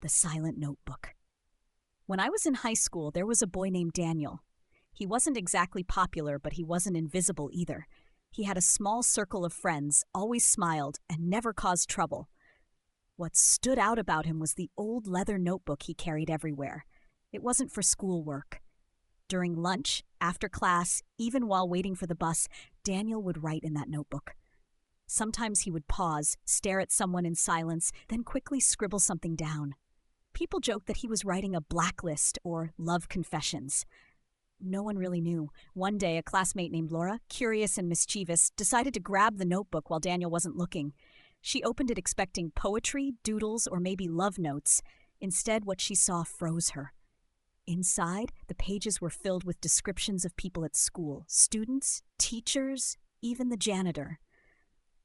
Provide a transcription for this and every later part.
The Silent Notebook. When I was in high school, there was a boy named Daniel. He wasn't exactly popular, but he wasn't invisible either. He had a small circle of friends, always smiled, and never caused trouble. What stood out about him was the old leather notebook he carried everywhere. It wasn't for schoolwork. During lunch, after class, even while waiting for the bus, Daniel would write in that notebook. Sometimes he would pause, stare at someone in silence, then quickly scribble something down. People joked that he was writing a blacklist or love confessions. No one really knew. One day, a classmate named Laura, curious and mischievous, decided to grab the notebook while Daniel wasn't looking. She opened it expecting poetry, doodles, or maybe love notes. Instead, what she saw froze her. Inside, the pages were filled with descriptions of people at school, students, teachers, even the janitor.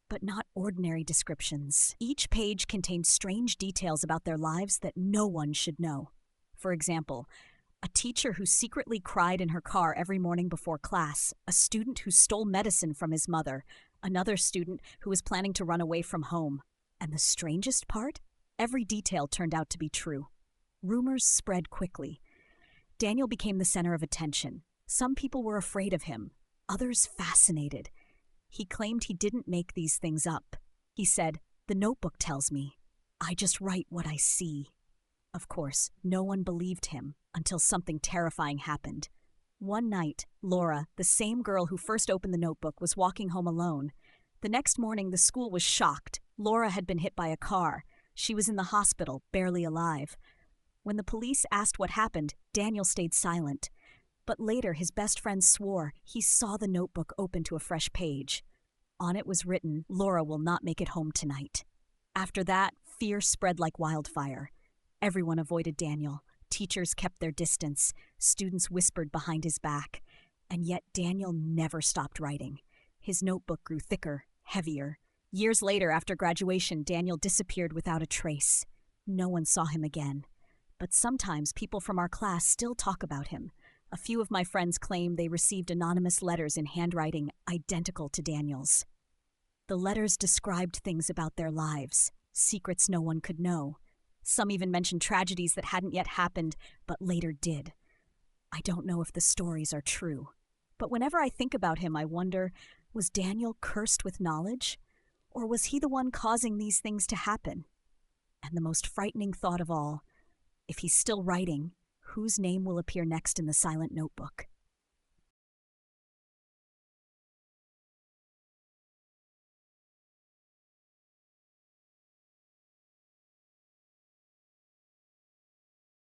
But not ordinary descriptions. Each page contained strange details about their lives that no one should know. For example, a teacher who secretly cried in her car every morning before class, a student who stole medicine from his mother, another student who was planning to run away from home. And the strangest part? Every detail turned out to be true. Rumors spread quickly. Daniel became the center of attention. Some people were afraid of him, others fascinated. He claimed he didn't make these things up. He said, "The notebook tells me. I just write what I see." Of course, no one believed him until something terrifying happened. One night, Laura, the same girl who first opened the notebook, was walking home alone. The next morning, the school was shocked. Laura had been hit by a car. She was in the hospital, barely alive. When the police asked what happened, Daniel stayed silent. But later, his best friend swore he saw the notebook open to a fresh page. On it was written, "Laura will not make it home tonight." After that, fear spread like wildfire. Everyone avoided Daniel. Teachers kept their distance. Students whispered behind his back. And yet Daniel never stopped writing. His notebook grew thicker, heavier. Years later, after graduation, Daniel disappeared without a trace. No one saw him again. But sometimes people from our class still talk about him. A few of my friends claim they received anonymous letters in handwriting identical to Daniel's. The letters described things about their lives, secrets no one could know. Some even mentioned tragedies that hadn't yet happened, but later did. I don't know if the stories are true. But whenever I think about him, I wonder, was Daniel cursed with knowledge? Or was he the one causing these things to happen? And the most frightening thought of all, if he's still writing, whose name will appear next in the Silent Notebook?